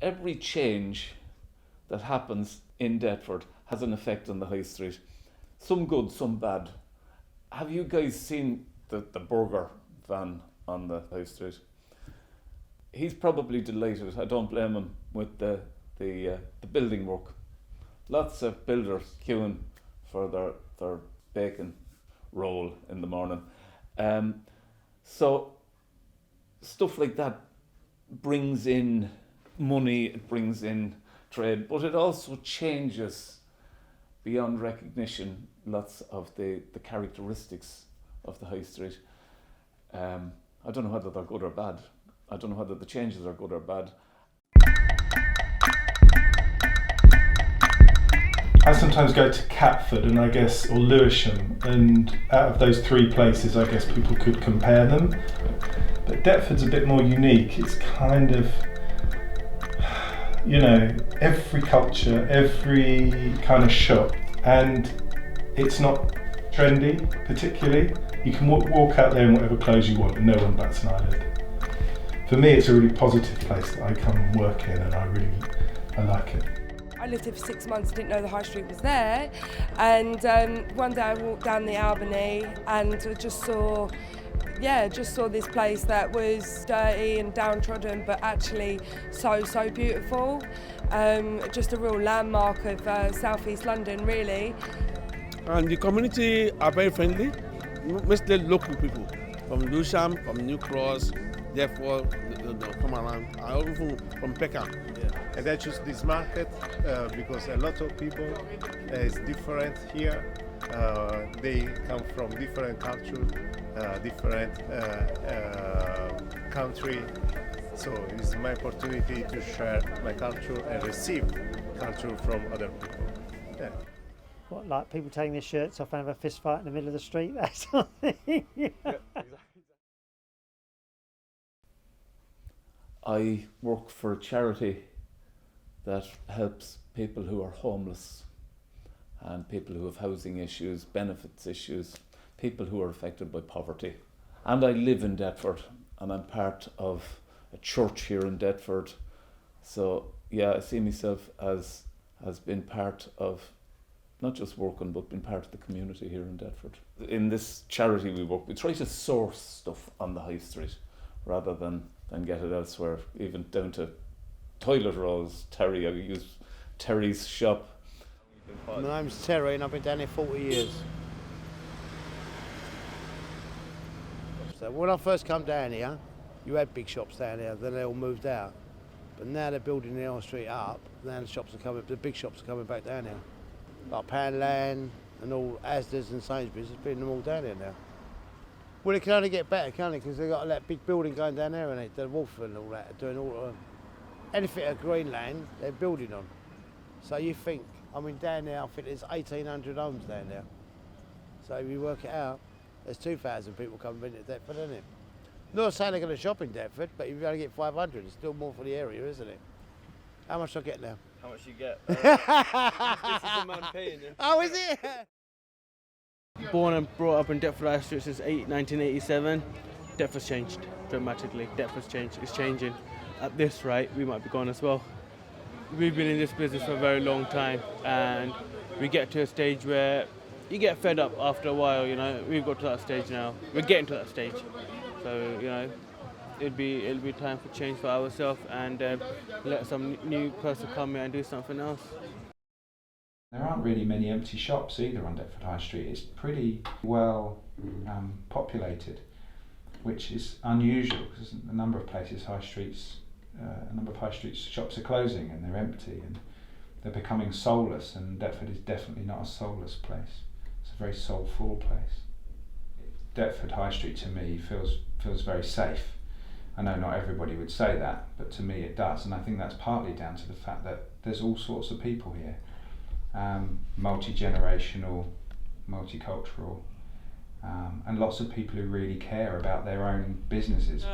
every change that happens in Deptford has an effect on the high street. Some good, some bad. Have you guys seen the burger van on the high street? He's probably delighted, I don't blame him, with the building work. Lots of builders queuing for their bacon roll in the morning. So stuff like that brings in money, it brings in trade, but it also changes beyond recognition lots of the characteristics of the high street. I don't know whether they're good or bad. I don't know whether the changes are good or bad. I sometimes go to Catford and I guess, or Lewisham, and out of those three places I guess people could compare them. But Deptford's a bit more unique. It's kind of, you know, every culture, every kind of shop, and it's not trendy particularly. You can walk out there in whatever clothes you want and no one bats an eyelid. For me it's a really positive place that I come and work in, and I like it. I lived here for 6 months, didn't know the high street was there, and one day I walked down the Albany and just saw this place that was dirty and downtrodden, but actually so beautiful. Just a real landmark of South East London, really. And the community are very friendly, mostly local people from Lewisham, from New Cross, therefore they'll come around. I also from Peckham. Yeah. And I choose this market because a lot of people is different here. They come from different culture, different country. So it's my opportunity to share my culture and receive culture from other people. Yeah. What, like people taking their shirts off and have a fist fight in the middle of the street, that sort of thing? Yeah. Exactly. I work for a charity that helps people who are homeless and people who have housing issues, benefits issues, people who are affected by poverty. And I live in Deptford, and I'm part of a church here in Deptford. So yeah, I see myself as being part of not just working, but being part of the community here in Deptford. In this charity we work, we try to source stuff on the high street rather than get it elsewhere, even down to toilet rolls. Terry, I use Terry's shop. My name's Terry and I've been down here 40 years. So when I first come down here, you had big shops down here, then they all moved out. But now they're building the High Street up, now the big shops are coming back down here. Like Poundland and all Asda's and Sainsbury's, it's bringing them all down here now. Well, it can only get better, can't it? Because they've got that big building going down there, and the Wolf and all that, doing all anything at Greenland, they're building on. So you think, I mean, down there, I think there's 1,800 homes down there. So if you work it out, there's 2,000 people coming into Deptford, isn't it? Not saying they're going to shop in Deptford, but if you only get 500, it's still more for the area, isn't it? How much do I get now? How much you get? This is the man paying you. Oh, is it? Born and brought up in Deptford High Street since 1987. Deptford's changed dramatically. Deptford's changed. It's changing. At this rate, we might be gone as well. We've been in this business for a very long time, and we get to a stage where you get fed up after a while. You know, we've got to that stage now. We're getting to that stage. So you know, it'll be time for change for ourselves and let some new person come in and do something else. There aren't really many empty shops either on Deptford High Street. It's pretty well populated, which is unusual because a number of places, high streets shops are closing and they're empty and they're becoming soulless, and Deptford is definitely not a soulless place. It's a very soulful place. Deptford High Street to me feels very safe. I know not everybody would say that, but to me it does, and I think that's partly down to the fact that there's all sorts of people here. Multi-generational, multicultural, and lots of people who really care about their own businesses.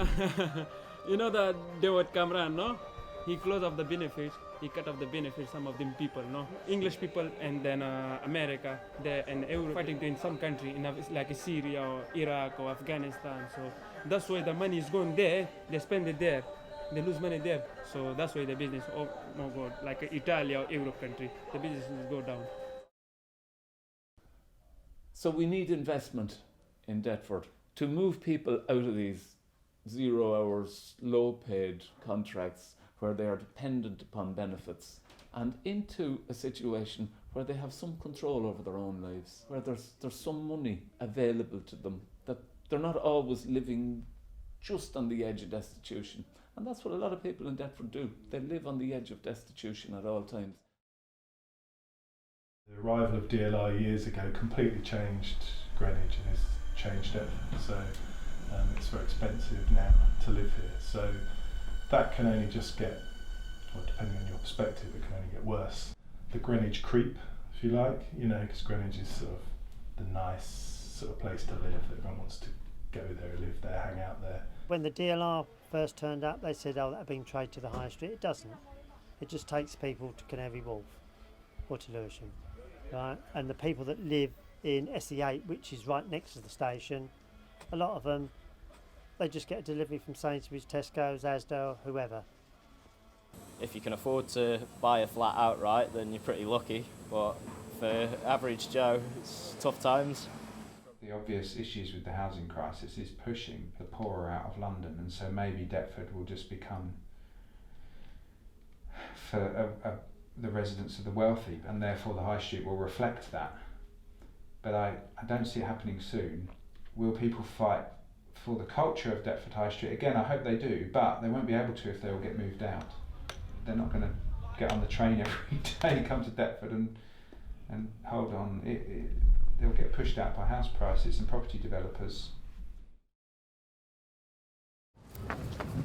You know that David Cameron, no? He closed off the benefits, he cut off the benefits, some of them people, no? English people and then America, and everyone fighting in some country, like Syria or Iraq or Afghanistan. So that's why the money is going there, they spend it there. they lose money there. So that's why the business, oh my God, like Italy or Europe country, the business will go down. So we need investment in Deptford to move people out of these 0 hours, low paid contracts where they are dependent upon benefits and into a situation where they have some control over their own lives, where there's some money available to them, that they're not always living just on the edge of destitution. And that's what a lot of people in Deptford do. They live on the edge of destitution at all times. The arrival of DLR years ago completely changed Greenwich and has changed Deptford. So it's very expensive now to live here. So that can only just get, well, depending on your perspective, it can only get worse. The Greenwich creep, if you like, because Greenwich is sort of the nice sort of place to live. Everyone wants to go there, live there, hang out there. When the DLR first turned up, they said, oh, that had been trade to the high street. It doesn't. It just takes people to Canary Wharf or to Lewisham. Right? And the people that live in SE8, which is right next to the station, a lot of them, they just get a delivery from Sainsbury's, Tesco's, Asda, whoever. If you can afford to buy a flat outright, then you're pretty lucky. But for average Joe, it's tough times. The obvious issues with the housing crisis is pushing the poorer out of London, and so maybe Deptford will just become for the residents of the wealthy, and therefore the high street will reflect that. But I don't see it happening soon. Will people fight for the culture of Deptford High Street? Again, I hope they do, but they won't be able to if they all get moved out. They're not going to get on the train every day, come to Deptford and hold on. They'll get pushed out by house prices and property developers.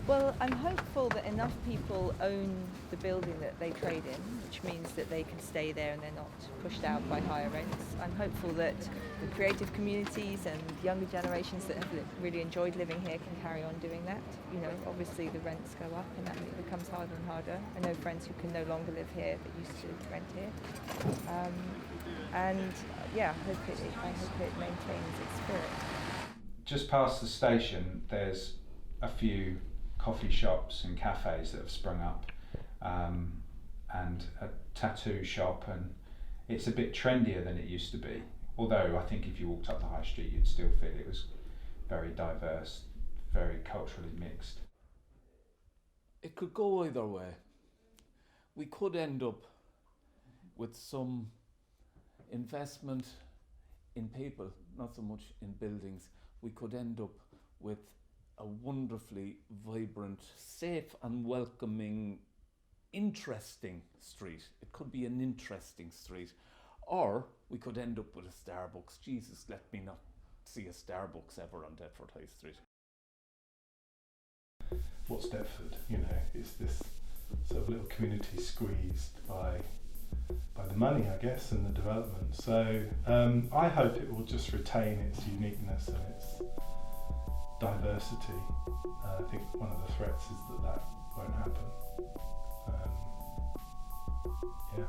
Well, I'm hopeful that enough people own the building that they trade in, which means that they can stay there and they're not pushed out by higher rents. I'm hopeful that the creative communities and younger generations that have really enjoyed living here can carry on doing that. Obviously the rents go up and that becomes harder and harder. I know friends who can no longer live here but used to rent here. I hope it maintains its spirit. Just past the station, there's a few coffee shops and cafes that have sprung up, and a tattoo shop, and it's a bit trendier than it used to be. Although I think if you walked up the high street, you'd still feel it was very diverse, very culturally mixed. It could go either way. We could end up with some investment in people, not so much in buildings. We could end up with a wonderfully vibrant, safe and welcoming, interesting street. It could be an interesting street. Or we could end up with a Starbucks. Jesus, let me not see a Starbucks ever on Deptford High Street. What's Deptford? It's this sort of little community squeezed by the money, I guess, and the development. So I hope it will just retain its uniqueness and its diversity. I think one of the threats is that won't happen. Yeah.